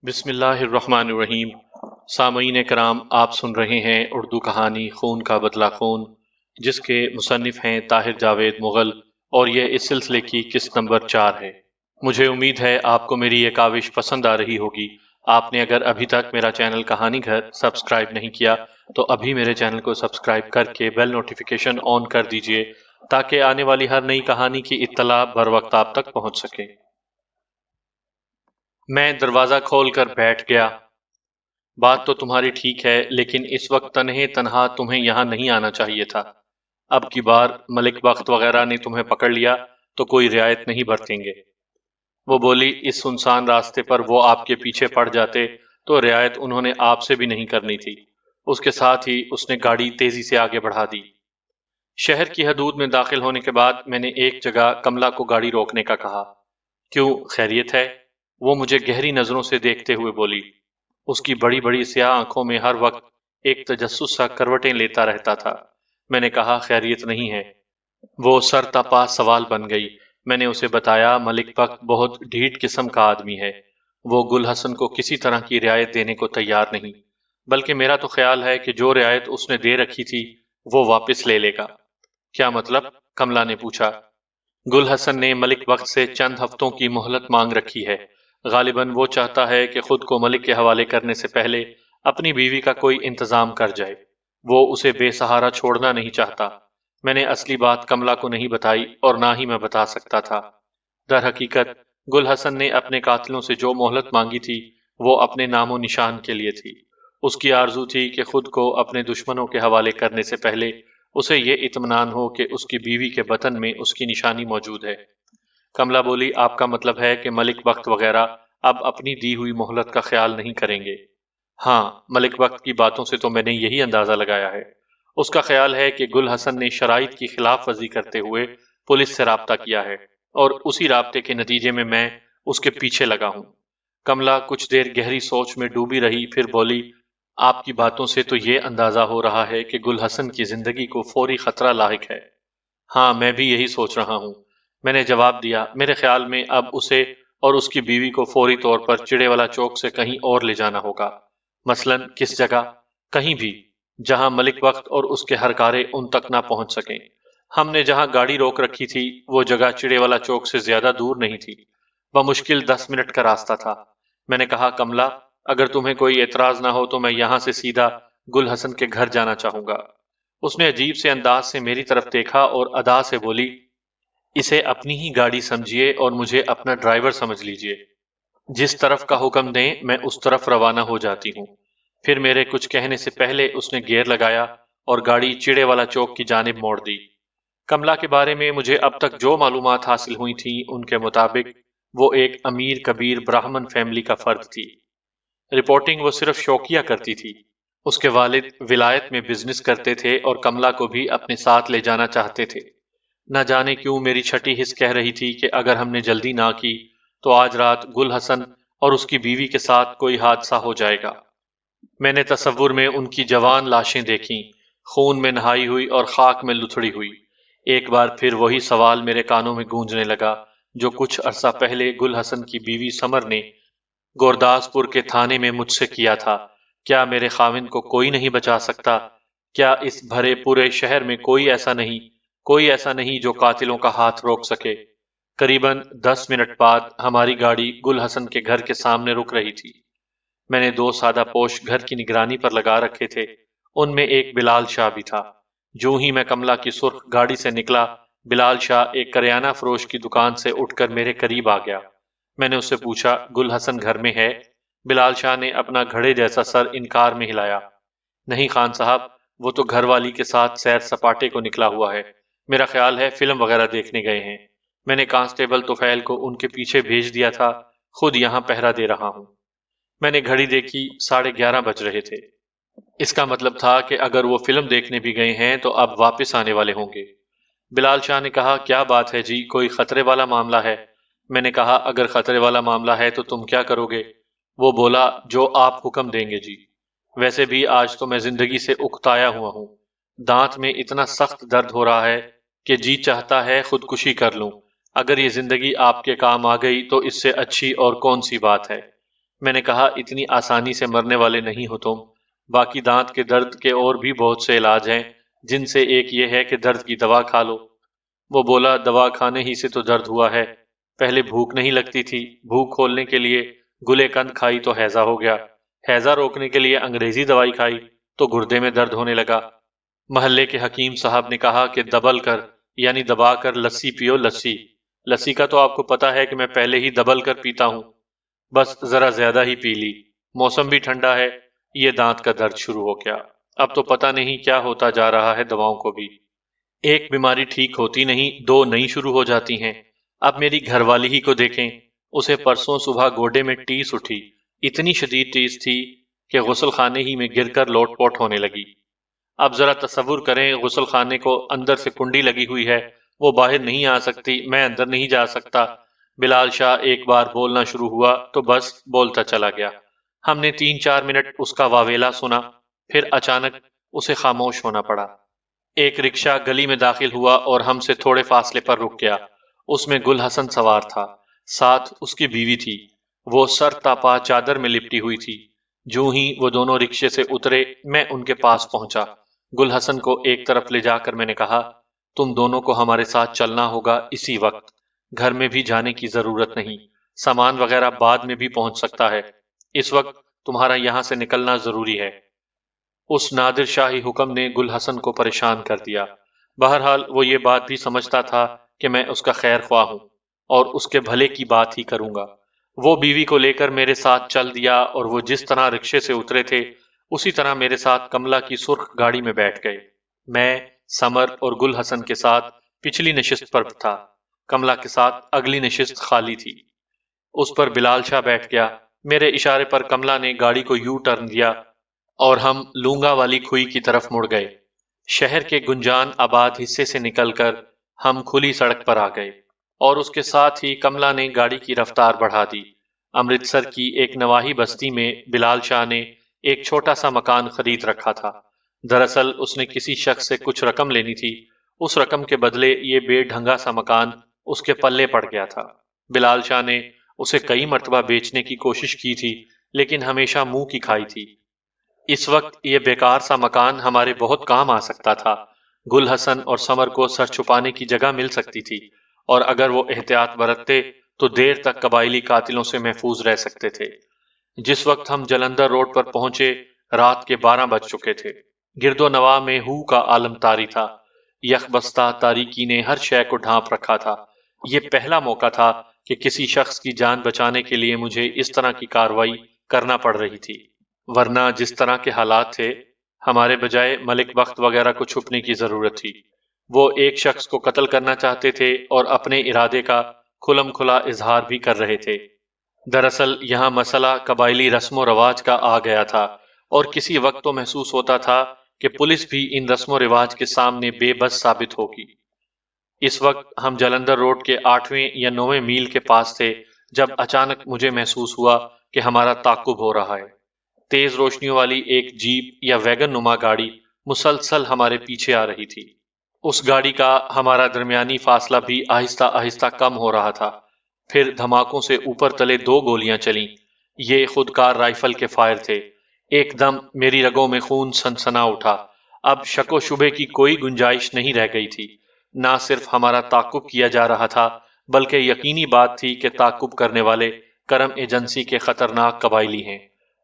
بسم اللہ الرحمن الرحیم۔ سامعین کرام، آپ سن رہے ہیں اردو کہانی خون کا بدلہ خون، جس کے مصنف ہیں طاہر جاوید مغل، اور یہ اس سلسلے کی قسط نمبر 4 ہے۔ مجھے امید ہے آپ کو میری یہ کاوش پسند آ رہی ہوگی۔ آپ نے اگر ابھی تک میرا چینل کہانی گھر سبسکرائب نہیں کیا تو ابھی میرے چینل کو سبسکرائب کر کے بیل نوٹیفیکیشن آن کر دیجئے تاکہ آنے والی ہر نئی کہانی کی اطلاع بر وقت آپ تک پہنچ سکے۔ میں دروازہ کھول کر بیٹھ گیا۔ بات تو تمہاری ٹھیک ہے، لیکن اس وقت تنہے تنہا تمہیں یہاں نہیں آنا چاہیے تھا۔ اب کی بار ملک بخت وغیرہ نے تمہیں پکڑ لیا تو کوئی رعایت نہیں برتیں گے۔ وہ بولی، اس سنسان راستے پر وہ آپ کے پیچھے پڑ جاتے تو رعایت انہوں نے آپ سے بھی نہیں کرنی تھی۔ اس کے ساتھ ہی اس نے گاڑی تیزی سے آگے بڑھا دی۔ شہر کی حدود میں داخل ہونے کے بعد میں نے ایک جگہ کملا کو گاڑی روکنے کا کہا۔ کیوں، خیریت ہے؟ وہ مجھے گہری نظروں سے دیکھتے ہوئے بولی۔ اس کی بڑی بڑی سیاہ آنکھوں میں ہر وقت ایک تجسس سا کروٹیں لیتا رہتا تھا۔ میں نے کہا، خیریت نہیں ہے۔ وہ سر تپا سوال بن گئی۔ میں نے اسے بتایا، ملک بخت بہت ڈھیٹ قسم کا آدمی ہے۔ وہ گل حسن کو کسی طرح کی رعایت دینے کو تیار نہیں، بلکہ میرا تو خیال ہے کہ جو رعایت اس نے دے رکھی تھی وہ واپس لے لے گا۔ کیا مطلب؟ کملا نے پوچھا۔ گل حسن نے ملک بخت سے چند ہفتوں کی مہلت مانگ رکھی ہے۔ غالباً وہ چاہتا ہے کہ خود کو ملک کے حوالے کرنے سے پہلے اپنی بیوی کا کوئی انتظام کر جائے۔ وہ اسے بے سہارا چھوڑنا نہیں چاہتا۔ میں نے اصلی بات کملا کو نہیں بتائی اور نہ ہی میں بتا سکتا تھا۔ در حقیقت گل حسن نے اپنے قاتلوں سے جو مہلت مانگی تھی وہ اپنے نام و نشان کے لیے تھی۔ اس کی آرزو تھی کہ خود کو اپنے دشمنوں کے حوالے کرنے سے پہلے اسے یہ اطمینان ہو کہ اس کی بیوی کے بطن میں اس کی نشانی موجود ہے۔ کملا بولی، آپ کا مطلب ہے کہ ملک بخت وغیرہ اب اپنی دی ہوئی مہلت کا خیال نہیں کریں گے؟ ہاں، ملک بخت کی باتوں سے تو میں نے یہی اندازہ لگایا ہے۔ اس کا خیال ہے کہ گل حسن نے شرائط کی خلاف ورزی کرتے ہوئے پولیس سے رابطہ کیا ہے، اور اسی رابطے کے نتیجے میں اس کے پیچھے لگا ہوں۔ کملا کچھ دیر گہری سوچ میں ڈوبی رہی، پھر بولی، آپ کی باتوں سے تو یہ اندازہ ہو رہا ہے کہ گل حسن کی زندگی کو فوری خطرہ لاحق ہے۔ ہاں، میں بھی یہی سوچ رہا ہوں، میں نے جواب دیا۔ میرے خیال میں اب اسے اور اس کی بیوی کو فوری طور پر چڑے والا چوک سے کہیں اور لے جانا ہوگا۔ مثلاً کس جگہ؟ کہیں بھی جہاں ملک بخت اور اس کے ہرکارے ان تک نہ پہنچ سکیں۔ ہم نے جہاں گاڑی روک رکھی تھی وہ جگہ چڑے والا چوک سے زیادہ دور نہیں تھی، بمشکل 10 منٹ کا راستہ تھا۔ میں نے کہا، کملا، اگر تمہیں کوئی اعتراض نہ ہو تو میں یہاں سے سیدھا گل حسن کے گھر جانا چاہوں گا۔ اس نے عجیب سے انداز سے میری طرف دیکھا اور ادا سے بولی، اسے اپنی ہی گاڑی سمجھیے اور مجھے اپنا ڈرائیور سمجھ لیجیے۔ جس طرف کا حکم دیں میں اس طرف روانہ ہو جاتی ہوں۔ پھر میرے کچھ کہنے سے پہلے اس نے گیئر لگایا اور گاڑی چڑے والا چوک کی جانب موڑ دی۔ کملا کے بارے میں مجھے اب تک جو معلومات حاصل ہوئی تھیں ان کے مطابق وہ ایک امیر کبیر براہمن فیملی کا فرد تھی۔ رپورٹنگ وہ صرف شوقیہ کرتی تھی۔ اس کے والد ولایت میں بزنس کرتے تھے اور کملا کو بھی اپنے ساتھ لے جانا چاہتے تھے۔ نہ جانے کیوں میری چھٹی حس کہہ رہی تھی کہ اگر ہم نے جلدی نہ کی تو آج رات گل حسن اور اس کی بیوی کے ساتھ کوئی حادثہ ہو جائے گا۔ میں نے تصور میں ان کی جوان لاشیں دیکھیں، خون میں نہائی ہوئی اور خاک میں لتھڑی ہوئی۔ ایک بار پھر وہی سوال میرے کانوں میں گونجنے لگا جو کچھ عرصہ پہلے گل حسن کی بیوی سمر نے گورداسپور کے تھانے میں مجھ سے کیا تھا۔ کیا میرے خاوند کو کوئی نہیں بچا سکتا؟ کیا اس بھرے پورے شہر میں کوئی ایسا نہیں جو قاتلوں کا ہاتھ روک سکے؟ قریباً 10 منٹ بعد ہماری گاڑی گل حسن کے گھر کے سامنے رک رہی تھی۔ میں نے 2 سادہ پوش گھر کی نگرانی پر لگا رکھے تھے، ان میں ایک بلال شاہ بھی تھا۔ جو ہی میں کملا کی سرخ گاڑی سے نکلا، بلال شاہ ایک کریانہ فروش کی دکان سے اٹھ کر میرے قریب آ گیا۔ میں نے اس سے پوچھا، گل حسن گھر میں ہے؟ بلال شاہ نے اپنا گھڑے جیسا سر انکار میں ہلایا۔ نہیں خان صاحب، وہ تو گھر والی کے ساتھ سیر سپاٹے کو نکلا ہوا ہے، میرا خیال ہے فلم وغیرہ دیکھنے گئے ہیں۔ میں نے کانسٹیبل طفیل کو ان کے پیچھے بھیج دیا تھا، خود یہاں پہرا دے رہا ہوں۔ میں نے گھڑی دیکھی، 11:30 بج رہے تھے۔ اس کا مطلب تھا کہ اگر وہ فلم دیکھنے بھی گئے ہیں تو اب واپس آنے والے ہوں گے۔ بلال شاہ نے کہا، کیا بات ہے جی، کوئی خطرے والا معاملہ ہے؟ میں نے کہا، اگر خطرے والا معاملہ ہے تو تم کیا کرو گے؟ وہ بولا، جو آپ حکم دیں گے جی۔ ویسے بھی آج تو میں زندگی سے اکتایا ہوا ہوں، دانت میں اتنا سخت درد ہو رہا ہے کہ جی چاہتا ہے خودکشی کر لوں۔ اگر یہ زندگی آپ کے کام آ گئی تو اس سے اچھی اور کون سی بات ہے؟ میں نے کہا اتنی آسانی سے مرنے والے نہیں ہو تم، باقی دانت کے درد کے اور بھی بہت سے علاج ہیں، جن سے ایک یہ ہے کہ درد کی دوا کھا لو۔ وہ بولا دوا کھانے ہی سے تو درد ہوا ہے، پہلے بھوک نہیں لگتی تھی، بھوک کھولنے کے لیے گلے قند کھائی تو ہیضہ ہو گیا، ہیضہ روکنے کے لیے انگریزی دوائی کھائی تو گردے میں درد ہونے لگا۔ محلے کے حکیم صاحب نے کہا کہ دبل کر یعنی دبا کر لسی پیو، لسی لسی کا تو آپ کو پتا ہے کہ میں پہلے ہی دبل کر پیتا ہوں، بس ذرا زیادہ ہی پی لی، موسم بھی ٹھنڈا ہے، یہ دانت کا درد شروع ہو گیا۔ اب تو پتہ نہیں کیا ہوتا جا رہا ہے دواؤں کو بھی، ایک بیماری ٹھیک ہوتی نہیں، دو نئی شروع ہو جاتی ہیں۔ اب میری گھر والی ہی کو دیکھیں، اسے پرسوں صبح گوڈے میں ٹیس اٹھی، اتنی شدید ٹیس تھی کہ غسل خانے ہی میں گر کر لوٹ پوٹ ہونے لگی۔ اب ذرا تصور کریں، غسل خانے کو اندر سے کنڈی لگی ہوئی ہے، وہ باہر نہیں آ سکتی، میں اندر نہیں جا سکتا۔ بلال شاہ ایک بار بولنا شروع ہوا تو بس بولتا چلا گیا۔ ہم نے 3-4 منٹ اس کا واویلا سنا، پھر اچانک اسے خاموش ہونا پڑا۔ ایک رکشہ گلی میں داخل ہوا اور ہم سے تھوڑے فاصلے پر رک گیا۔ اس میں گل حسن سوار تھا، ساتھ اس کی بیوی تھی، وہ سر تاپا چادر میں لپٹی ہوئی تھی۔ جوں ہی وہ دونوں رکشے سے اترے میں ان کے پاس پہنچا، گل حسن کو ایک طرف لے جا کر میں نے کہا تم دونوں کو ہمارے ساتھ چلنا ہوگا اسی وقت، گھر میں بھی جانے کی ضرورت نہیں، سامان وغیرہ بعد میں بھی پہنچ سکتا ہے، اس وقت تمہارا یہاں سے نکلنا ضروری ہے۔ اس نادر شاہی حکم نے گل حسن کو پریشان کر دیا۔ بہرحال وہ یہ بات بھی سمجھتا تھا کہ میں اس کا خیر خواہ ہوں اور اس کے بھلے کی بات ہی کروں گا۔ وہ بیوی کو لے کر میرے ساتھ چل دیا اور وہ جس طرح رکشے سے اترے تھے اسی طرح میرے ساتھ کملا کی سرخ گاڑی میں بیٹھ گئے۔ میں، سمر اور گل حسن کے ساتھ پچھلی نشست پر تھا، کملا کے ساتھ اگلی نشست خالی تھی، اس پر بلال شاہ بیٹھ گیا۔ میرے اشارے پر کملا نے گاڑی کو یو ٹرن دیا اور ہم لونگا والی کھوئی کی طرف مڑ گئے۔ شہر کے گنجان آباد حصے سے نکل کر ہم کھلی سڑک پر آ گئے اور اس کے ساتھ ہی کملا نے گاڑی کی رفتار بڑھا دی۔ امرتسر کی ایک نواحی بستی میں بلال شاہ نے ایک چھوٹا سا مکان خرید رکھا تھا۔ دراصل اس نے کسی شخص سے کچھ رقم لینی تھی، اس رقم کے بدلے یہ بے ڈھنگا سا مکان اس کے پلے پڑ گیا تھا۔ بلال شاہ نے اسے کئی مرتبہ بیچنے کی کوشش کی تھی لیکن ہمیشہ منہ کی کھائی تھی۔ اس وقت یہ بیکار سا مکان ہمارے بہت کام آ سکتا تھا، گل حسن اور سمر کو سر چھپانے کی جگہ مل سکتی تھی اور اگر وہ احتیاط برتتے تو دیر تک قبائلی قاتلوں سے محفوظ رہ سکتے تھے۔ جس وقت ہم جلندر روڈ پر پہنچے رات کے 12 بج چکے تھے۔ گرد و نواح میں ہو کا عالم طاری تھا، یک بستہ تاریکی نے ہر شے کو ڈھانپ رکھا تھا۔ یہ پہلا موقع تھا کہ کسی شخص کی جان بچانے کے لیے مجھے اس طرح کی کارروائی کرنا پڑ رہی تھی، ورنہ جس طرح کے حالات تھے ہمارے بجائے ملک بخت وغیرہ کو چھپنے کی ضرورت تھی۔ وہ ایک شخص کو قتل کرنا چاہتے تھے اور اپنے ارادے کا کھلم کھلا اظہار بھی کر رہے تھے۔ دراصل یہاں مسئلہ قبائلی رسم و رواج کا آ گیا تھا اور کسی وقت تو محسوس ہوتا تھا کہ پولیس بھی ان رسم و رواج کے سامنے بے بس ثابت ہوگی۔ اس وقت ہم جلندر روڈ کے 8ویں یا 9ویں میل کے پاس تھے جب اچانک مجھے محسوس ہوا کہ ہمارا تعاقب ہو رہا ہے۔ تیز روشنیوں والی ایک جیپ یا ویگن نما گاڑی مسلسل ہمارے پیچھے آ رہی تھی۔ اس گاڑی کا ہمارا درمیانی فاصلہ بھی آہستہ آہستہ کم ہو رہا تھا۔ پھر دھماکوں سے اوپر تلے 2 گولیاں چلیں، یہ خودکار رائفل کے فائر تھے۔ ایک دم میری رگوں میں خون سنسنا اٹھا، اب شک و شبے کی کوئی گنجائش نہیں رہ گئی تھی۔ نہ صرف ہمارا تعاقب کیا جا رہا تھا بلکہ یقینی بات تھی کہ تعاقب کرنے والے کرم ایجنسی کے خطرناک قبائلی ہیں۔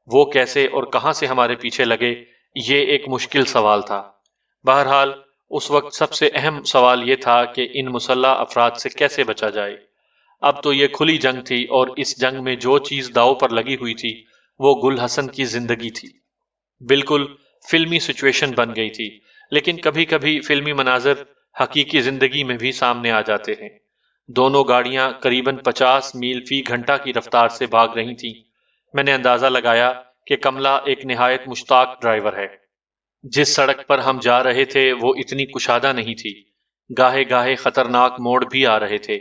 وہ کیسے اور کہاں سے ہمارے پیچھے لگے، یہ ایک مشکل سوال تھا۔ بہرحال اس وقت سب سے اہم سوال یہ تھا کہ ان مسلح افراد سے کیسے بچا جائے۔ اب تو یہ کھلی جنگ تھی اور اس جنگ میں جو چیز داؤ پر لگی ہوئی تھی وہ گل حسن کی زندگی تھی۔ بالکل فلمی سچویشن بن گئی تھی، لیکن کبھی کبھی فلمی مناظر حقیقی زندگی میں بھی سامنے آ جاتے ہیں۔ دونوں گاڑیاں قریباً 50 میل فی گھنٹہ کی رفتار سے بھاگ رہی تھیں۔ میں نے اندازہ لگایا کہ کملا ایک نہایت مشتاق ڈرائیور ہے۔ جس سڑک پر ہم جا رہے تھے وہ اتنی کشادہ نہیں تھی، گاہے گاہے خطرناک موڑ بھی آ رہے تھے۔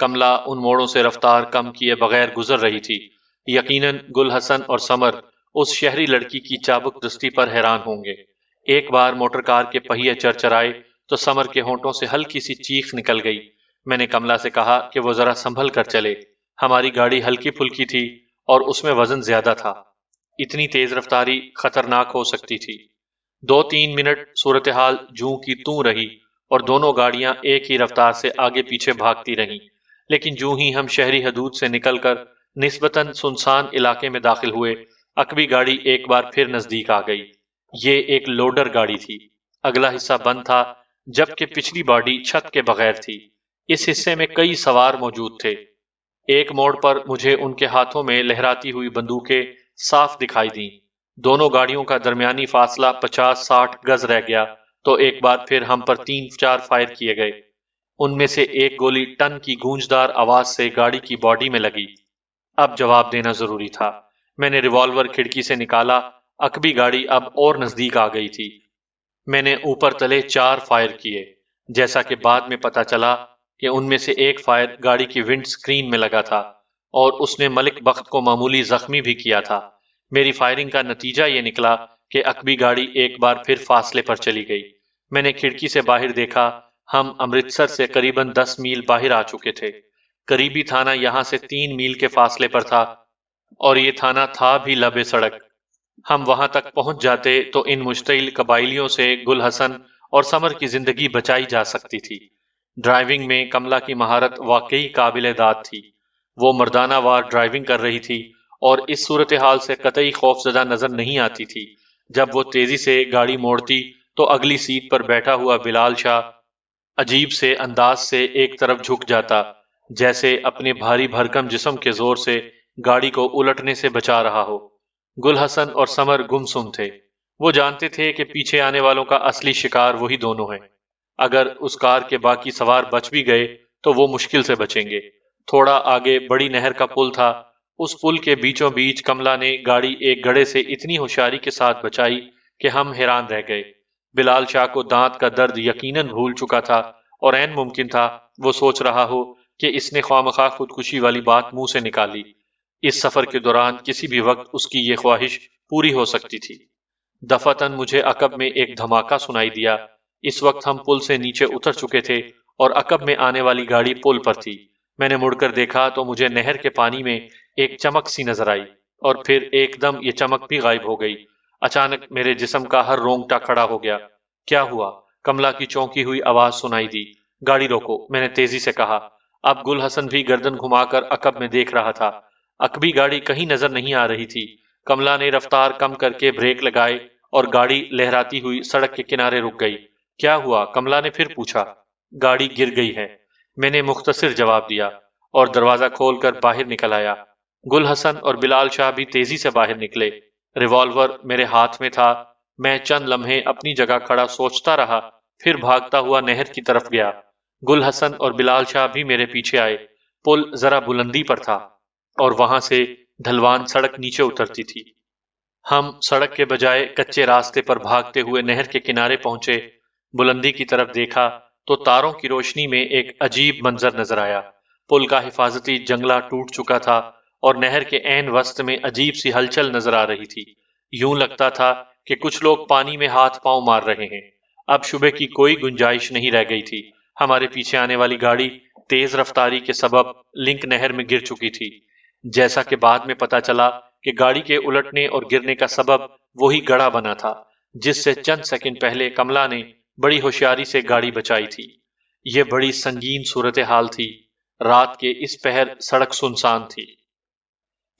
کملا ان موڑوں سے رفتار کم کیے بغیر گزر رہی تھی۔ یقیناً گل حسن اور سمر اس شہری لڑکی کی چابک دستی پر حیران ہوں گے۔ ایک بار موٹر کار کے پہیے چرچرائے تو سمر کے ہونٹوں سے ہلکی سی چیخ نکل گئی۔ میں نے کملا سے کہا کہ وہ ذرا سنبھل کر چلے، ہماری گاڑی ہلکی پھلکی تھی اور اس میں وزن زیادہ تھا۔ اتنی تیز رفتاری خطرناک ہو سکتی تھی۔ 2-3 منٹ صورتحال جوں کی توں رہی اور دونوں گاڑیاں ایک ہی رفتار سے آگے پیچھے بھاگتی رہیں، لیکن جوں ہی ہم شہری حدود سے نکل کر نسبتاً سنسان علاقے میں داخل ہوئے، عقبی گاڑی ایک بار پھر نزدیک آ گئی۔ یہ ایک لوڈر گاڑی تھی۔ اگلا حصہ بند تھا، جبکہ پچھلی باڈی چھت کے بغیر تھی۔ اس حصے میں کئی سوار موجود تھے۔ ایک موڑ پر مجھے ان کے ہاتھوں میں لہراتی ہوئی بندوقیں صاف دکھائی دیں۔ دونوں گاڑیوں کا درمیانی فاصلہ 50-60 گز رہ گیا تو ایک بار پھر ہم پر 3-4 فائر کیے گئے۔ ان میں سے ایک گولی ٹن کی گونجدار آواز سے گاڑی کی باڈی میں لگی۔ اب جواب دینا ضروری تھا۔ میں نے ریوالور کھڑکی سے نکالا۔ عقبی گاڑی اب اور نزدیک آ گئی تھی۔ میں نے اوپر تلے 4 فائر کیے، جیسا کہ بعد میں پتا چلا کہ ان میں سے ایک فائر گاڑی کی ونڈ سکرین میں لگا تھا اور اس نے ملک بخت کو معمولی زخمی بھی کیا تھا۔ میری فائرنگ کا نتیجہ یہ نکلا کہ عقبی گاڑی ایک بار پھر فاصلے پر چلی گئی۔ میں نے کھڑکی سے باہر دیکھا، ہم امرتسر سے قریباً 10 میل باہر آ چکے تھے۔ قریبی تھانہ یہاں سے 3 میل کے فاصلے پر تھا اور یہ تھانہ تھا بھی لبِ سڑک۔ ہم وہاں تک پہنچ جاتے تو ان مشتعل قبائلیوں سے گل حسن اور سمر کی زندگی بچائی جا سکتی تھی۔ ڈرائیونگ میں کملا کی مہارت واقعی قابل داد تھی۔ وہ مردانہ وار ڈرائیونگ کر رہی تھی اور اس صورتحال سے قطعی خوفزدہ نظر نہیں آتی تھی۔ جب وہ تیزی سے گاڑی موڑتی تو اگلی سیٹ پر بیٹھا ہوا بلال شاہ عجیب سے انداز سے ایک طرف جھک جاتا، جیسے اپنے بھاری بھرکم جسم کے زور سے گاڑی کو الٹنے سے بچا رہا ہو۔ گل حسن اور سمر گمسم تھے۔ وہ جانتے تھے کہ پیچھے آنے والوں کا اصلی شکار وہی دونوں ہیں۔ اگر اس کار کے باقی سوار بچ بھی گئے تو وہ مشکل سے بچیں گے۔ تھوڑا آگے بڑی نہر کا پل تھا۔ اس پل کے بیچوں بیچ کملا نے گاڑی ایک گڑھے سے اتنی ہوشیاری کے ساتھ بچائی کہ ہم حیران رہ گئے۔ بلال شاہ کو دانت کا درد یقیناً بھول چکا تھا اور عین ممکن تھا وہ سوچ رہا ہو کہ اس نے خوامخواہ خودکشی والی بات منہ سے نکالی۔ اس سفر کے دوران کسی بھی وقت اس کی یہ خواہش پوری ہو سکتی تھی۔ دفعتاً مجھے عقب میں ایک دھماکہ سنائی دیا۔ اس وقت ہم پل سے نیچے اتر چکے تھے اور عقب میں آنے والی گاڑی پل پر تھی۔ میں نے مڑ کر دیکھا تو مجھے نہر کے پانی میں ایک چمک سی نظر آئی اور پھر ایک دم یہ چمک بھی غائب ہو گئی۔ اچانک میرے جسم کا ہر رونگٹا کھڑا ہو گیا۔ کیا ہوا؟ کملا کی چونکی ہوئی آواز سنائی دی۔ گاڑی روکو، میں نے تیزی سے کہا۔ اب گل حسن بھی گردن گھما کر عقب میں دیکھ رہا تھا۔ عقبی گاڑی کہیں نظر نہیں آ رہی تھی۔ کملا نے رفتار کم کر کے بریک لگائے اور گاڑی لہراتی ہوئی سڑک کے کنارے رک گئی۔ کیا ہوا؟ کملا نے پھر پوچھا۔ گاڑی گر گئی ہے، میں نے مختصر جواب دیا اور دروازہ کھول کر باہر نکل آیا۔ گل حسن اور بلال شاہ بھی تیزی سے باہر نکلے۔ ریوالور میرے ہاتھ میں تھا۔ میں چند لمحے اپنی جگہ کھڑا سوچتا رہا، پھر بھاگتا ہوا نہر کی طرف گیا۔ گل حسن اور بلال شاہ بھی میرے پیچھے آئے۔ پل ذرا بلندی پر تھا اور وہاں سے ڈھلوان سڑک نیچے اترتی تھی۔ ہم سڑک کے بجائے کچے راستے پر بھاگتے ہوئے نہر کے کنارے پہنچے۔ بلندی کی طرف دیکھا تو تاروں کی روشنی میں ایک عجیب منظر نظر آیا۔ پل کا حفاظتی جنگلہ ٹوٹ چکا تھا اور نہر کے عین وسط میں عجیب سی ہلچل نظر آ رہی تھی۔ یوں لگتا تھا کہ کچھ لوگ پانی میں ہاتھ پاؤں مار رہے ہیں۔ اب شبے کی کوئی گنجائش نہیں رہ گئی تھی۔ ہمارے پیچھے آنے والی گاڑی تیز رفتاری کے سبب لنک نہر میں گر چکی تھی۔ جیسا کہ بعد میں پتا چلا کہ گاڑی کے الٹنے اور گرنے کا سبب وہی گڑھا بنا تھا جس سے چند سیکنڈ پہلے کملا نے بڑی ہوشیاری سے گاڑی بچائی تھی۔ یہ بڑی سنگین صورتحال تھی۔ رات کے اس پہر سڑک سنسان تھی۔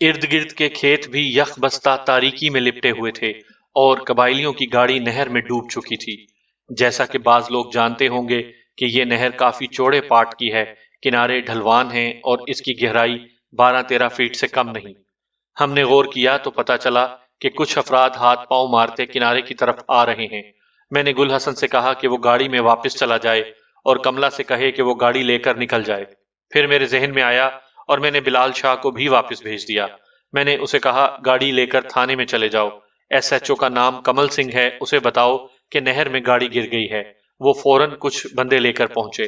ارد گرد کے کھیت بھی یک بستہ تاریکی میں لپٹے ہوئے تھے اور قبائلیوں کی گاڑی نہر میں ڈوب چکی تھی۔ جیسا کہ بعض لوگ جانتے ہوں گے کہ یہ نہر کافی چوڑے پاٹ کی ہے، کنارے ڈھلوان ہیں اور اس کی گہرائی 12-13 فیٹ سے کم نہیں۔ ہم نے غور کیا تو پتا چلا کہ کچھ افراد ہاتھ پاؤں مارتے کنارے کی طرف آ رہے ہیں۔ میں نے گل حسن سے کہا کہ وہ گاڑی میں واپس چلا جائے اور کملا سے کہے کہ وہ گاڑی لے کر نکل جائے۔ پھر میرے ذہن میں آیا اور میں نے بلال شاہ کو بھی واپس بھیج دیا۔ میں نے اسے کہا گاڑی لے کر تھانے میں چلے جاؤ۔ ایس ایچ او کا نام کمل سنگھ ہے، اسے بتاؤ کہ نہر میں گاڑی گر گئی ہے۔ وہ فوراً کچھ بندے لے کر پہنچے۔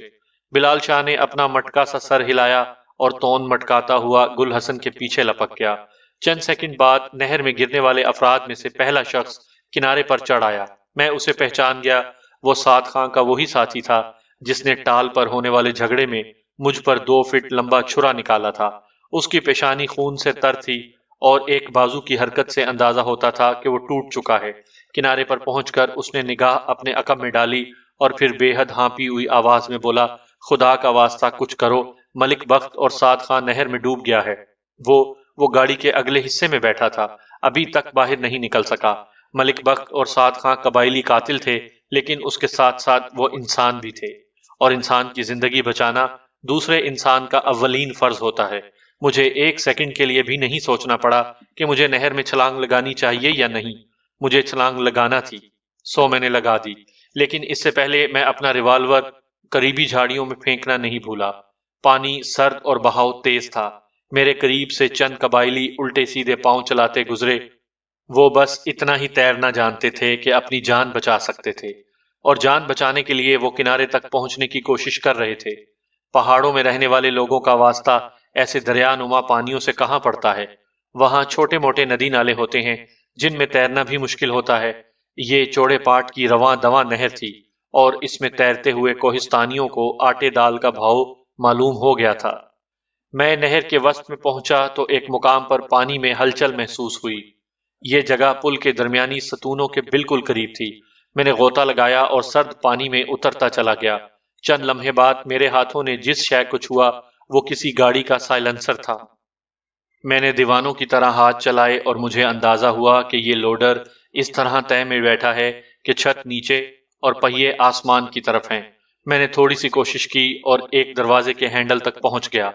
بلال شاہ نے اپنا مٹکا سا سر ہلایا اور تون مٹکاتا ہوا گل حسن کے پیچھے لپک گیا۔ چند سیکنڈ بعد نہر میں گرنے والے افراد میں سے پہلا شخص کنارے پر چڑھ آیا۔ میں اسے پہچان گیا۔ وہ سعد خان کا وہی ساتھی تھا جس نے ٹال پر ہونے والے جھگڑے میں مجھ پر 2 فٹ لمبا چھرا نکالا تھا۔ اس کی پیشانی خون سے تر تھی اور ایک بازو کی حرکت سے اندازہ ہوتا تھا کہ وہ ٹوٹ چکا ہے۔ کنارے پر پہنچ کر اس نے نگاہ اپنے عقب میں ڈالی اور پھر بے حد ہانپی ہوئی آواز میں بولا، خدا کا واسطہ کچھ کرو، ملک بخت اور سعد خان نہر میں ڈوب گیا ہے۔ وہ گاڑی کے اگلے حصے میں بیٹھا تھا، ابھی تک باہر نہیں نکل سکا۔ ملک بخت اور سعد خان قبائلی قاتل تھے، لیکن اس کے ساتھ ساتھ وہ انسان بھی تھے، اور انسان کی زندگی بچانا دوسرے انسان کا اولین فرض ہوتا ہے۔ مجھے ایک سیکنڈ کے لیے بھی نہیں سوچنا پڑا کہ مجھے نہر میں چھلانگ لگانی چاہیے یا نہیں۔ مجھے چھلانگ لگانا تھی، سو میں نے لگا دی، لیکن اس سے پہلے میں اپنا ریوالور قریبی جھاڑیوں میں پھینکنا نہیں بھولا۔ پانی سرد اور بہاؤ تیز تھا۔ میرے قریب سے چند قبائلی الٹے سیدھے پاؤں چلاتے گزرے۔ وہ بس اتنا ہی تیرنا جانتے تھے کہ اپنی جان بچا سکتے تھے، اور جان بچانے کے لیے وہ کنارے تک پہنچنے کی کوشش کر رہے تھے۔ پہاڑوں میں رہنے والے لوگوں کا واسطہ ایسے دریا نما پانیوں سے کہاں پڑتا ہے؟ وہاں چھوٹے موٹے ندی نالے ہوتے ہیں جن میں تیرنا بھی مشکل ہوتا ہے۔ یہ چوڑے پاٹ کی رواں دواں نہر تھی، اور اس میں تیرتے ہوئے کوہستانیوں کو آٹے دال کا بھاؤ معلوم ہو گیا تھا۔ میں نہر کے وسط میں پہنچا تو ایک مقام پر پانی میں ہلچل محسوس ہوئی۔ یہ جگہ پل کے درمیانی ستونوں کے بالکل قریب تھی۔ میں نے غوطہ لگایا اور سرد پانی میں اترتا چلا گیا۔ چند لمحے بعد میرے ہاتھوں نے جس شے کو چھوا وہ کسی گاڑی کا سائلنسر تھا۔ میں نے دیوانوں کی طرح ہاتھ چلائے اور مجھے اندازہ ہوا کہ یہ لوڈر اس طرح تہ میں بیٹھا ہے کہ چھت نیچے اور پہیے آسمان کی طرف ہیں۔ میں نے تھوڑی سی کوشش کی اور ایک دروازے کے ہینڈل تک پہنچ گیا۔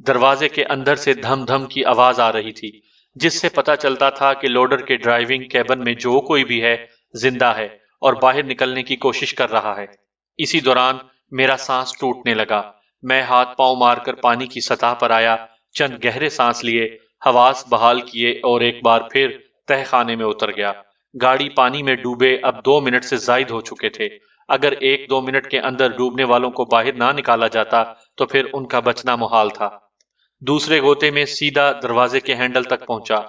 دروازے کے اندر سے دھم دھم کی آواز آ رہی تھی، جس سے پتا چلتا تھا کہ لوڈر کے ڈرائیونگ کیبن میں جو کوئی بھی ہے زندہ ہے اور باہر نکلنے کی کوشش کر رہا ہے۔ اسی دوران میرا سانس ٹوٹنے لگا۔ میں ہاتھ پاؤں مار کر پانی کی سطح پر آیا، چند گہرے سانس لیے، حواس بحال کیے اور ایک بار پھر تہ خانے میں اتر گیا۔ گاڑی پانی میں ڈوبے اب 2 منٹ سے زائد ہو چکے تھے۔ اگر 1-2 منٹ کے اندر ڈوبنے والوں کو باہر نہ نکالا جاتا تو پھر ان کا بچنا محال تھا۔ دوسرے غوطے میں سیدھا دروازے کے ہینڈل تک پہنچا۔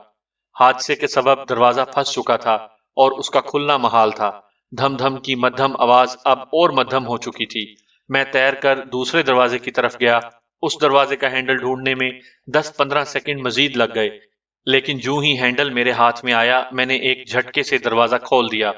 حادثے کے سبب دروازہ پھنس چکا تھا اور اس کا کھلنا محال تھا۔ دھم دھم کی مدھم آواز اب اور مدھم ہو چکی تھی۔ میں تیر کر دوسرے دروازے کی طرف گیا۔ اس دروازے کا ہینڈل ڈھونڈنے میں 10-15 سیکنڈ مزید لگ گئے، لیکن جو ہی ہینڈل میرے ہاتھ میں آیا میں نے ایک جھٹکے سے دروازہ کھول دیا۔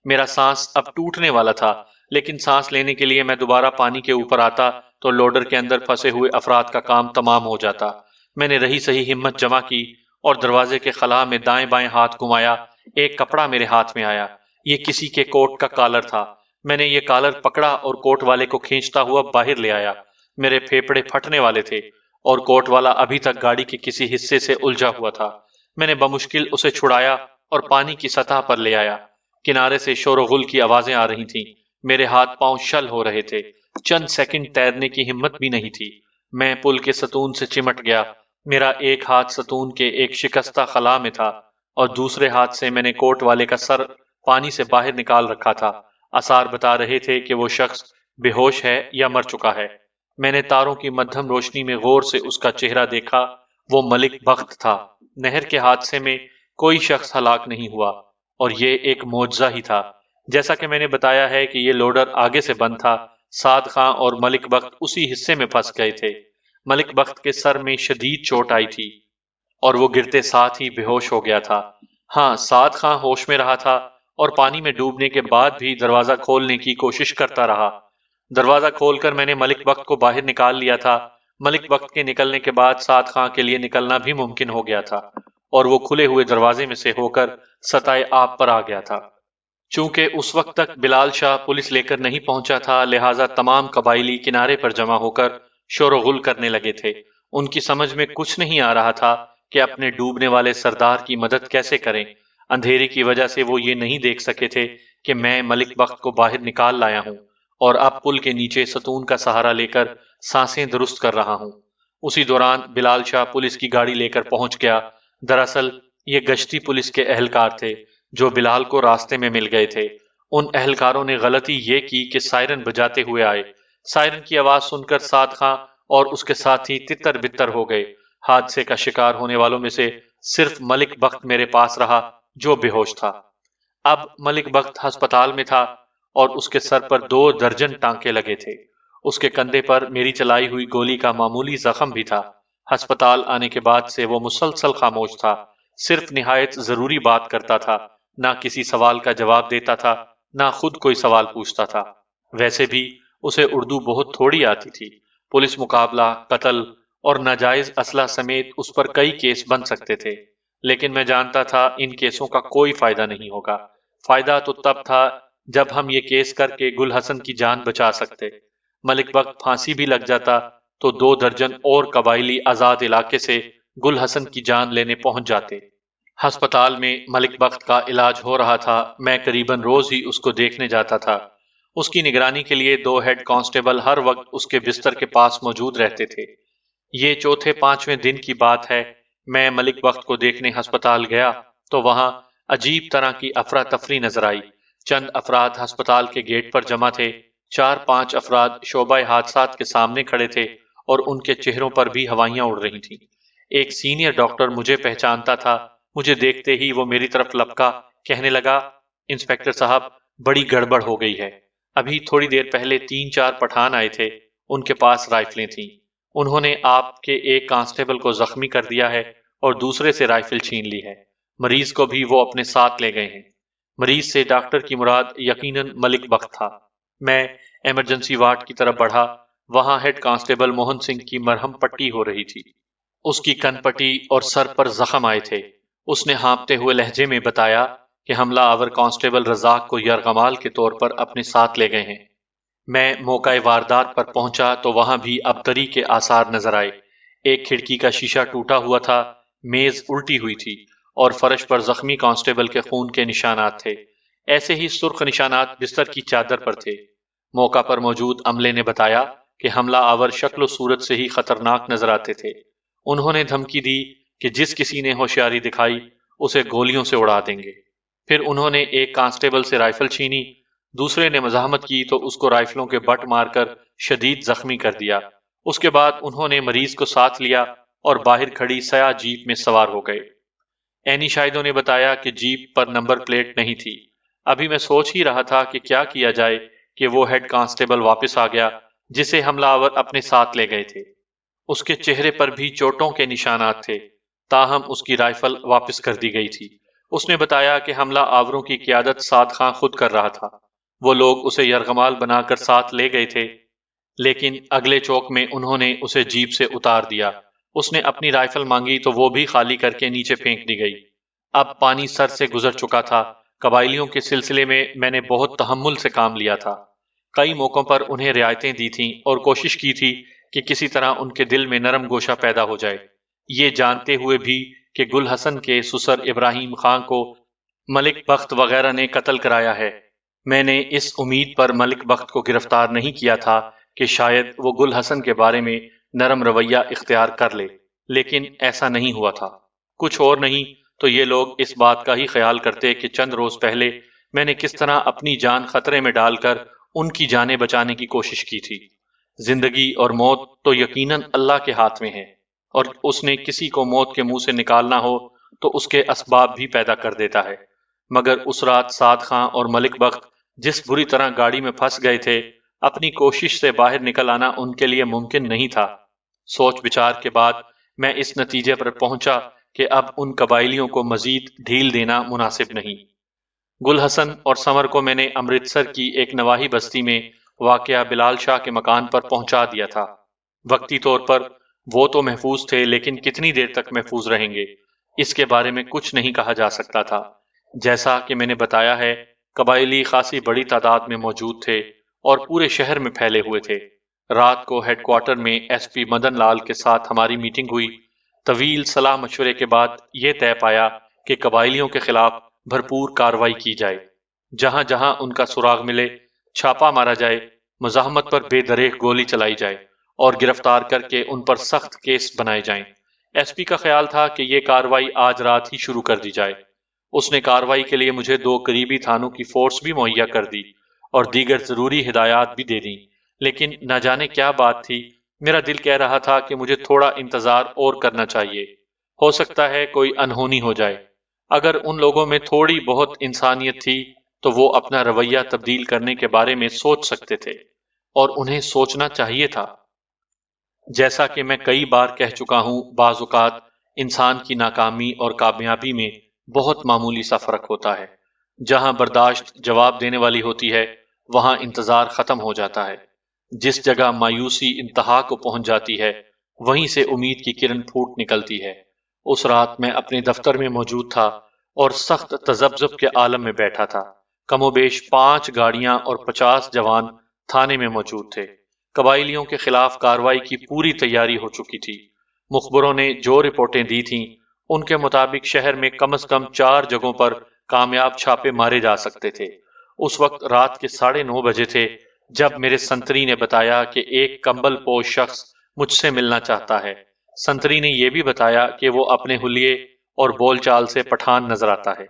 میرا سانس اب ٹوٹنے والا تھا، لیکن سانس لینے کے لیے میں دوبارہ پانی کے اوپر آتا تو لوڈر کے اندر پھنسے ہوئے افراد کا کام تمام ہو جاتا۔ میں نے رہی صحیح ہمت جمع کی اور دروازے کے خلا میں دائیں بائیں ہاتھ گھمایا۔ ایک کپڑا میرے ہاتھ میں آیا۔ یہ کسی کے کوٹ کا کالر تھا۔ میں نے یہ کالر پکڑا اور کوٹ والے کو کھینچتا ہوا باہر لے آیا۔ میرے پھیپڑے پھٹنے والے تھے اور کوٹ والا ابھی تک گاڑی کے کسی حصے سے الجھا ہوا تھا۔ میں نے بمشکل اسے چھڑایا اور پانی کی سطح پر لے آیا۔ کنارے سے شور و غل کی آوازیں آ رہی تھیں۔ میرے ہاتھ پاؤں شل ہو رہے تھے۔ چند سیکنڈ تیرنے کی ہمت بھی نہیں تھی۔ میں پل کے ستون سے چمٹ گیا۔ میرا ایک ہاتھ ستون کے ایک شکستہ خلا میں تھا اور دوسرے ہاتھ سے میں نے کوٹ والے کا سر پانی سے باہر نکال رکھا تھا۔ آثار بتا رہے تھے کہ وہ شخص بے ہوش ہے یا مر چکا ہے۔ میں نے تاروں کی مدھم روشنی میں غور سے اس کا چہرہ دیکھا۔ وہ ملک بخت تھا۔ نہر کے حادثے میں کوئی شخص ہلاک نہیں ہوا، اور یہ ایک معجزہ ہی تھا۔ جیسا کہ میں نے بتایا ہے کہ یہ لوڈر آگے سے بند تھا۔ سعد خان اور ملک بخت اسی حصے میں پھنس گئے تھے۔ ملک بخت کے سر میں شدید چوٹ آئی تھی اور وہ گرتے ساتھ ہی بے ہوش ہو گیا تھا۔ ہاں، سعد خان ہوش میں رہا تھا اور پانی میں ڈوبنے کے بعد بھی دروازہ کھولنے کی کوشش کرتا رہا۔ دروازہ کھول کر میں نے ملک بخت کو باہر نکال لیا تھا۔ ملک بخت کے نکلنے کے بعد سعد خان کے لیے نکلنا بھی ممکن ہو گیا تھا، اور وہ کھلے ہوئے دروازے میں سے ہو کر سطح آب پر آ گیا تھا۔ چونکہ اس وقت تک بلال شاہ پولیس لے کر نہیں پہنچا تھا، لہٰذا تمام قبائلی کنارے پر جمع ہو کر شور و غل کرنے لگے تھے۔ ان کی سمجھ میں کچھ نہیں آ رہا تھا کہ اپنے ڈوبنے والے سردار کی مدد کیسے کریں۔ اندھیرے کی وجہ سے وہ یہ نہیں دیکھ سکے تھے کہ میں ملک بخت کو باہر نکال لایا ہوں اور اب پل کے نیچے ستون کا سہارا لے کر سانسیں درست کر رہا ہوں۔ اسی دوران بلال شاہ پولیس کی گاڑی لے کر پہنچ گیا۔ دراصل یہ گشتی پولیس کے اہلکار تھے جو بلال کو راستے میں مل گئے تھے۔ ان اہلکاروں نے غلطی یہ کی کہ سائرن بجاتے ہوئے آئے۔ سائرن کی آواز سن کر سعد خان اور اس کے ساتھی تتر بتر ہو گئے۔ حادثے کا شکار ہونے والوں میں سے صرف ملک بخت میرے پاس رہا جو بے ہوش تھا۔ اب ملک بخت ہسپتال میں تھا اور اس کے سر پر 2 درجن ٹانکے لگے تھے۔ اس کے کندھے پر میری چلائی ہوئی گولی کا معمولی زخم بھی تھا۔ ہسپتال آنے کے بعد سے وہ مسلسل خاموش تھا، صرف نہایت ضروری بات کرتا تھا، نہ کسی سوال کا جواب دیتا تھا، نہ خود کوئی سوال پوچھتا تھا۔ ویسے بھی اسے اردو بہت تھوڑی آتی تھی۔ پولیس مقابلہ، قتل اور ناجائز اسلحہ سمیت اس پر کئی کیس بن سکتے تھے، لیکن میں جانتا تھا ان کیسوں کا کوئی فائدہ نہیں ہوگا۔ فائدہ تو تب تھا جب ہم یہ کیس کر کے گل حسن کی جان بچا سکتے۔ ملک بخت پھانسی بھی لگ جاتا تو 2 درجن اور قبائلی آزاد علاقے سے گل حسن کی جان لینے پہنچ جاتے۔ ہسپتال میں ملک بخت کا علاج ہو رہا تھا، میں قریباً روز ہی اس کو دیکھنے جاتا تھا۔ اس کی نگرانی کے لیے 2 ہیڈ کانسٹیبل ہر وقت اس کے بستر کے پاس موجود رہتے تھے۔ یہ چوتھے پانچویں دن کی بات ہے، میں ملک بخت کو دیکھنے ہسپتال گیا تو وہاں عجیب طرح کی افراتفری نظر آئی۔ چند افراد ہسپتال کے گیٹ پر جمع تھے، 4-5 افراد شعبہ حادثات کے سامنے کھڑے تھے اور ان کے چہروں پر بھی ہوائیاں اڑ رہی تھیں۔ ایک سینئر ڈاکٹر مجھے پہچانتا تھا، مجھے دیکھتے ہی وہ میری طرف لپکا، کہنے لگا، انسپکٹر صاحب بڑی گڑبڑ ہو گئی ہے۔ ابھی تھوڑی دیر پہلے 3-4 پٹھان آئے تھے، ان کے پاس رائفلیں تھیں، انہوں نے آپ کے ایک کانسٹیبل کو زخمی کر دیا ہے اور دوسرے سے رائفل چھین لی ہے، مریض کو بھی وہ اپنے ساتھ لے گئے ہیں۔ مریض سے ڈاکٹر کی مراد یقیناً ملک بخت تھا۔ میں ایمرجنسی وارڈ کی طرف بڑھا، وہاں ہیڈ کانسٹیبل موہن سنگھ کی مرہم پٹی ہو رہی تھی۔ اس کی کن پٹی اور سر پر زخم آئے تھے۔ اس نے ہانپتے ہوئے لہجے میں بتایا کہ حملہ آور کانسٹیبل رزاق کو یرغمال کے طور پر اپنے ساتھ لے گئے ہیں۔ میں موقع واردات پر پہنچا تو وہاں بھی ابتری کے آثار نظر آئے۔ ایک کھڑکی کا شیشہ ٹوٹا ہوا تھا، میز الٹی ہوئی تھی اور فرش پر زخمی کانسٹیبل کے خون کے نشانات تھے۔ ایسے ہی سرخ نشانات بستر کی چادر پر تھے۔ موقع پر موجود عملے نے بتایا کہ حملہ آور شکل و صورت سے ہی خطرناک نظر آتے تھے۔ انہوں نے دھمکی دی کہ جس کسی نے ہوشیاری دکھائی اسے گولیوں سے اڑا دیں گے۔ پھر انہوں نے ایک کانسٹیبل سے رائفل چھینی، دوسرے نے مزاحمت کی تو اس کو رائفلوں کے بٹ مار کر شدید زخمی کر دیا۔ اس کے بعد انہوں نے مریض کو ساتھ لیا اور باہر کھڑی سیاہ جیپ میں سوار ہو گئے۔ عینی شاہدوں نے بتایا کہ جیپ پر نمبر پلیٹ نہیں تھی۔ ابھی میں سوچ ہی رہا تھا کہ کیا کیا جائے کہ وہ ہیڈ کانسٹیبل واپس آ گیا جسے حملہ آور اپنے ساتھ لے گئے تھے۔ اس کے چہرے پر بھی چوٹوں کے نشانات تھے، تاہم اس کی رائفل واپس کر دی گئی تھی۔ اس نے بتایا کہ حملہ آوروں کی قیادت سعد خان خود کر رہا تھا۔ وہ لوگ اسے یرغمال بنا کر ساتھ لے گئے تھے، لیکن اگلے چوک میں انہوں نے اسے جیپ سے اتار دیا۔ اس نے اپنی رائفل مانگی تو وہ بھی خالی کر کے نیچے پھینک دی گئی۔ اب پانی سر سے گزر چکا تھا۔ قبائلیوں کے سلسلے میں نے بہت تحمل سے کام لیا تھا، کئی موقعوں پر انہیں رعایتیں دی تھیں اور کوشش کی تھی کہ کسی طرح ان کے دل میں نرم گوشہ پیدا ہو جائے، یہ جانتے ہوئے بھی کہ گل حسن کے سسر ابراہیم خان کو ملک بخت وغیرہ نے قتل کرایا ہے۔ میں نے اس امید پر ملک بخت کو گرفتار نہیں کیا تھا کہ شاید وہ گل حسن کے بارے میں نرم رویہ اختیار کر لے، لیکن ایسا نہیں ہوا تھا۔ کچھ اور نہیں تو یہ لوگ اس بات کا ہی خیال کرتے کہ چند روز پہلے میں نے کس طرح اپنی جان خطرے میں ڈال کر ان کی جانیں بچانے کی کوشش کی تھی۔ زندگی اور موت تو یقیناً اللہ کے ہاتھ میں ہے، اور اس نے کسی کو موت کے منہ سے نکالنا ہو تو اس کے اسباب بھی پیدا کر دیتا ہے۔ مگر اس رات سعد خان اور ملک بخت جس بری طرح گاڑی میں پھنس گئے تھے، اپنی کوشش سے باہر نکل آنا ان کے لیے ممکن نہیں تھا۔ سوچ بچار کے بعد میں اس نتیجے پر پہنچا کہ اب ان قبائلیوں کو مزید ڈھیل دینا مناسب نہیں۔ گل حسن اور سمر کو میں نے امرتسر کی ایک نواحی بستی میں واقعہ بلال شاہ کے مکان پر پہنچا دیا تھا۔ وقتی طور پر وہ تو محفوظ تھے، لیکن کتنی دیر تک محفوظ رہیں گے اس کے بارے میں کچھ نہیں کہا جا سکتا تھا۔ جیسا کہ میں نے بتایا ہے، قبائلی خاصی بڑی تعداد میں موجود تھے اور پورے شہر میں پھیلے ہوئے تھے۔ رات کو ہیڈ کوارٹر میں ایس پی مدن لال کے ساتھ ہماری میٹنگ ہوئی۔ طویل صلاح مشورے کے بعد یہ طے پایا کہ قبائلیوں کے خلاف بھرپور کارروائی کی جائے، جہاں جہاں ان کا سراغ ملے چھاپا مارا جائے، مزاحمت پر بے دریغ گولی چلائی جائے اور گرفتار کر کے ان پر سخت کیس بنائے جائیں۔ ایس پی کا خیال تھا کہ یہ کارروائی آج رات ہی شروع کر دی جائے۔ اس نے کارروائی کے لیے مجھے 2 قریبی تھانوں کی فورس بھی مہیا کر دی اور دیگر ضروری ہدایات بھی دے دیں، لیکن نہ جانے کیا بات تھی، میرا دل کہہ رہا تھا کہ مجھے تھوڑا انتظار اور کرنا چاہیے، ہو سکتا ہے کوئی انہونی ہو جائے۔ اگر ان لوگوں میں تھوڑی بہت انسانیت تھی تو وہ اپنا رویہ تبدیل کرنے کے بارے میں سوچ سکتے تھے، اور انہیں سوچنا چاہیے تھا۔ جیسا کہ میں کئی بار کہہ چکا ہوں، بعض اوقات انسان کی ناکامی اور کامیابی میں بہت معمولی سا فرق ہوتا ہے۔ جہاں برداشت جواب دینے والی ہوتی ہے، وہاں انتظار ختم ہو جاتا ہے۔ جس جگہ مایوسی انتہا کو پہنچ جاتی ہے، وہیں سے امید کی کرن پھوٹ نکلتی ہے۔ اس رات میں اپنے دفتر میں موجود تھا اور سخت تذبذب کے عالم میں بیٹھا تھا۔ کم و بیش 5 گاڑیاں اور 50 جوان تھانے میں موجود تھے۔ قبائلیوں کے خلاف کارروائی کی پوری تیاری ہو چکی تھی۔ مخبروں نے جو رپورٹیں دی تھیں، ان کے مطابق شہر میں کم از کم 4 جگہوں پر کامیاب چھاپے مارے جا سکتے تھے۔ اس وقت رات کے 9:30 بجے تھے جب میرے سنتری نے بتایا کہ ایک کمبل پوش شخص مجھ سے ملنا چاہتا ہے۔ سنتری نے یہ بھی بتایا کہ وہ اپنے حلیے اور بول چال سے پٹھان نظر آتا ہے۔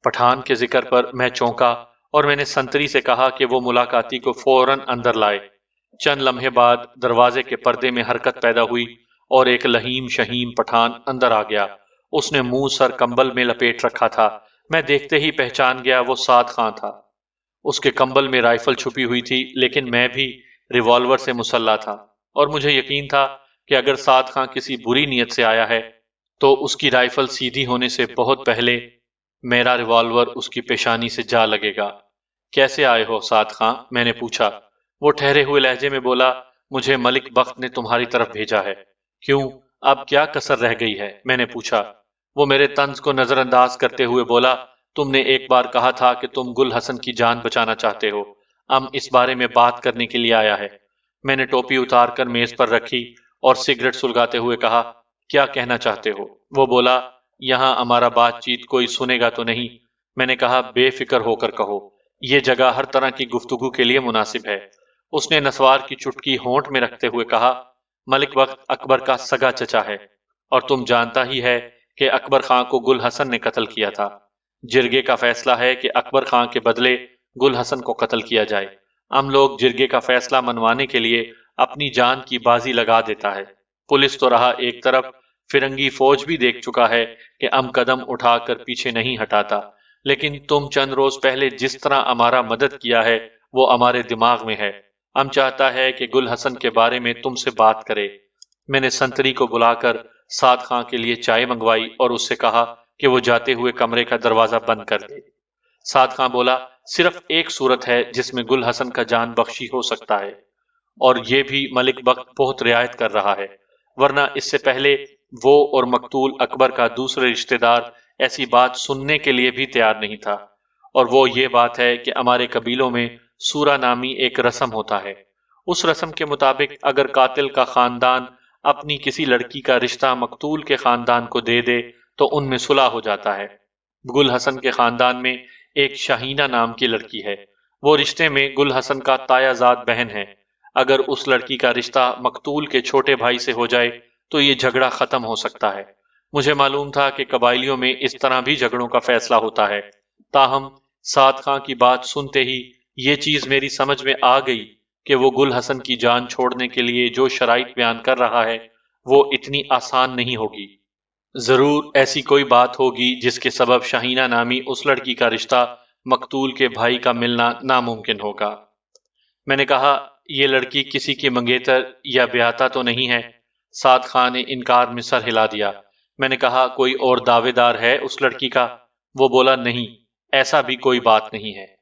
پٹھان کے ذکر پر میں چونکا اور میں نے سنتری سے کہا کہ وہ ملاقاتی کو فوراً اندر لائے۔ چند لمحے بعد دروازے کے پردے میں حرکت پیدا ہوئی اور ایک لہیم شہیم پٹھان اندر آ گیا۔ اس نے منہ سر کمبل میں لپیٹ رکھا تھا۔ میں دیکھتے ہی پہچان گیا وہ سعد خاں تھا۔ اس کے کمبل میں رائفل چھپی ہوئی تھی، لیکن میں بھی ریوالور سے مسلح تھا اور مجھے یقین تھا کہ اگر سعد خاں کسی بری نیت سے آیا ہے تو اس کی رائفل سیدھی ہونے سے بہت پہلے میرا ریوالور اس کی پیشانی سے جا لگے گا۔ کیسے آئے ہو سعد خاں؟ میں نے پوچھا۔ وہ ٹھہرے ہوئے لہجے میں بولا، مجھے ملک بخت نے تمہاری طرف بھیجا ہے۔ کیوں؟ اب کیا کسر رہ گئی ہے؟ میں نے پوچھا۔ وہ میرے طنز کو نظر انداز کرتے ہوئے بولا، تم نے ایک بار کہا تھا کہ تم گل حسن کی جان بچانا چاہتے ہو۔ اب اس بارے میں بات کرنے کے لیے آیا ہے۔ میں نے ٹوپی اتار کر میز پر رکھی اور سگریٹ سلگاتے ہوئے کہا، کیا کہنا چاہتے ہو؟ وہ بولا، یہاں ہمارا بات چیت کوئی سنے گا تو نہیں؟ میں نے کہا، بے فکر ہو کر کہو، یہ جگہ ہر طرح کی گفتگو کے لیے مناسب ہے۔ اس نے نسوار کی چٹکی ہونٹ میں رکھتے ہوئے کہا، ملک بخت اکبر کا سگا چچا ہے اور تم جانتا ہی ہے کہ اکبر خان کو گل حسن نے قتل کیا تھا۔ جرگے کا فیصلہ ہے کہ اکبر خان کے بدلے گل حسن کو قتل کیا جائے۔ ہم لوگ جرگے کا فیصلہ منوانے کے لیے اپنی جان کی بازی لگا دیتا ہے۔ پولیس تو رہا ایک طرف، فرنگی فوج بھی دیکھ چکا ہے کہ ہم قدم اٹھا کر پیچھے نہیں ہٹاتا، لیکن تم چند روز پہلے جس طرح ہمارا مدد کیا ہے وہ ہمارے دماغ میں ہے۔ ہم چاہتا ہے کہ گل حسن کے بارے میں تم سے بات کرے۔ میں نے سنتری کو بلا کر سعد خاں کے لیے چائے منگوائی اور اس سے کہا کہ وہ جاتے ہوئے کمرے کا دروازہ بند کر دے۔ سعد خاں بولا، صرف ایک صورت ہے جس میں گل حسن کا جان بخشی ہو سکتا ہے، اور یہ بھی ملک بخت بہت رعایت کر رہا ہے، ورنہ اس سے پہلے وہ اور مقتول اکبر کا دوسرے رشتہ دار ایسی بات سننے کے لیے بھی تیار نہیں تھا، اور وہ یہ بات ہے کہ ہمارے قبیلوں میں سورہ نامی ایک رسم ہوتا ہے۔ اس رسم کے مطابق اگر قاتل کا خاندان اپنی کسی لڑکی کا رشتہ مقتول کے خاندان کو دے دے تو ان میں صلح ہو جاتا ہے۔ گل حسن کے خاندان میں ایک شاہینہ نام کی لڑکی ہے، وہ رشتے میں گل حسن کا تایا زاد بہن ہے۔ اگر اس لڑکی کا رشتہ مقتول کے چھوٹے بھائی سے ہو جائے تو یہ جھگڑا ختم ہو سکتا ہے۔ مجھے معلوم تھا کہ قبائلیوں میں اس طرح بھی جھگڑوں کا فیصلہ ہوتا ہے، تاہم سعد خاں کی بات سنتے ہی یہ چیز میری سمجھ میں آ گئی کہ وہ گل حسن کی جان چھوڑنے کے لیے جو شرائط بیان کر رہا ہے وہ اتنی آسان نہیں ہوگی۔ ضرور ایسی کوئی بات ہوگی جس کے سبب شاہینہ نامی اس لڑکی کا رشتہ مقتول کے بھائی کا ملنا ناممکن ہوگا۔ میں نے کہا، یہ لڑکی کسی کی منگیتر یا بیاہتا تو نہیں ہے؟ سعد خان نے انکار میں سر ہلا دیا۔ میں نے کہا، کوئی اور دعوے دار ہے اس لڑکی کا؟ وہ بولا، نہیں، ایسا بھی کوئی بات نہیں ہے۔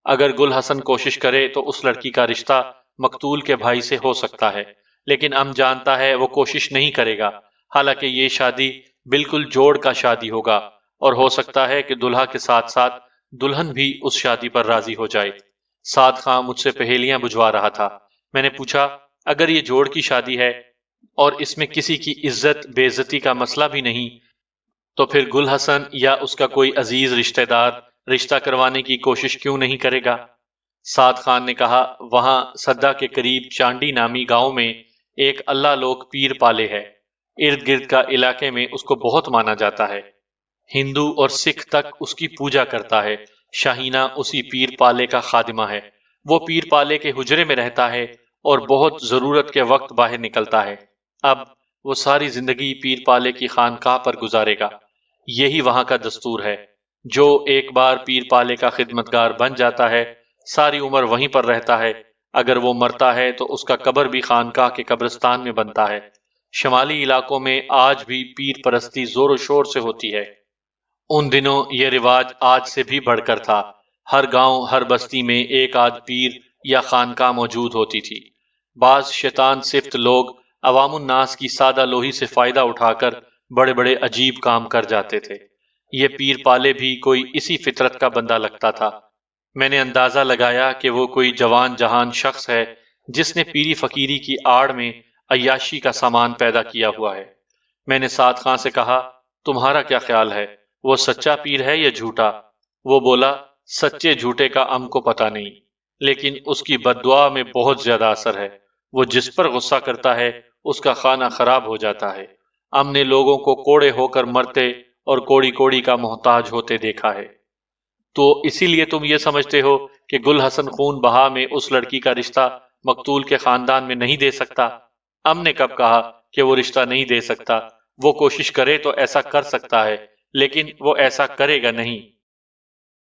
اگر گل حسن کوشش کرے تو اس لڑکی کا رشتہ مقتول کے بھائی سے ہو سکتا ہے، لیکن ہم جانتا ہے وہ کوشش نہیں کرے گا، حالانکہ یہ شادی بالکل جوڑ کا شادی ہوگا، اور ہو سکتا ہے کہ دلہا کے ساتھ ساتھ دلہن بھی اس شادی پر راضی ہو جائے۔ سعد خان مجھ سے پہیلیاں بجھوا رہا تھا۔ میں نے پوچھا، اگر یہ جوڑ کی شادی ہے اور اس میں کسی کی عزت بے عزتی کا مسئلہ بھی نہیں، تو پھر گل حسن یا اس کا کوئی عزیز رشتہ دار رشتہ کروانے کی کوشش کیوں نہیں کرے گا؟ سعد خان نے کہا، وہاں سدا کے قریب چانڈی نامی گاؤں میں ایک اللہ لوک پیر پالے ہے، ارد گرد کا علاقے میں اس کو بہت مانا جاتا ہے، ہندو اور سکھ تک اس کی پوجا کرتا ہے۔ شاہینہ اسی پیر پالے کا خادمہ ہے۔ وہ پیر پالے کے حجرے میں رہتا ہے اور بہت ضرورت کے وقت باہر نکلتا ہے۔ اب وہ ساری زندگی پیر پالے کی خانقاہ پر گزارے گا۔ یہی وہاں کا دستور ہے۔ جو ایک بار پیر پالے کا خدمتگار بن جاتا ہے ساری عمر وہیں پر رہتا ہے، اگر وہ مرتا ہے تو اس کا قبر بھی خانقاہ کے قبرستان میں بنتا ہے۔ شمالی علاقوں میں آج بھی پیر پرستی زور و شور سے ہوتی ہے۔ ان دنوں یہ رواج آج سے بھی بڑھ کر تھا۔ ہر گاؤں، ہر بستی میں ایک آدھ پیر یا خانقاہ موجود ہوتی تھی۔ بعض شیطان صفت لوگ عوام الناس کی سادہ لوہی سے فائدہ اٹھا کر بڑے بڑے عجیب کام کر جاتے تھے۔ یہ پیر پالے بھی کوئی اسی فطرت کا بندہ لگتا تھا۔ میں نے اندازہ لگایا کہ وہ کوئی جوان جہان شخص ہے جس نے پیری فقیری کی آڑ میں عیاشی کا سامان پیدا کیا ہوا ہے۔ میں نے سعد خاں سے کہا، تمہارا کیا خیال ہے، وہ سچا پیر ہے یا جھوٹا؟ وہ بولا، سچے جھوٹے کا ہم کو پتہ نہیں، لیکن اس کی بد دعا میں بہت زیادہ اثر ہے۔ وہ جس پر غصہ کرتا ہے اس کا خانہ خراب ہو جاتا ہے۔ ہم نے لوگوں کو کوڑے ہو کر مرتے اور کوڑی کوڑی کا محتاج ہوتے دیکھا ہے۔ تو اسی لیے تم یہ سمجھتے ہو کہ گل حسن خون بہا میں اس لڑکی کا رشتہ مقتول کے خاندان میں نہیں دے سکتا؟ ہم نے کب کہا کہ وہ رشتہ نہیں دے سکتا؟ وہ کوشش کرے تو ایسا کر سکتا ہے، لیکن وہ ایسا کرے گا نہیں۔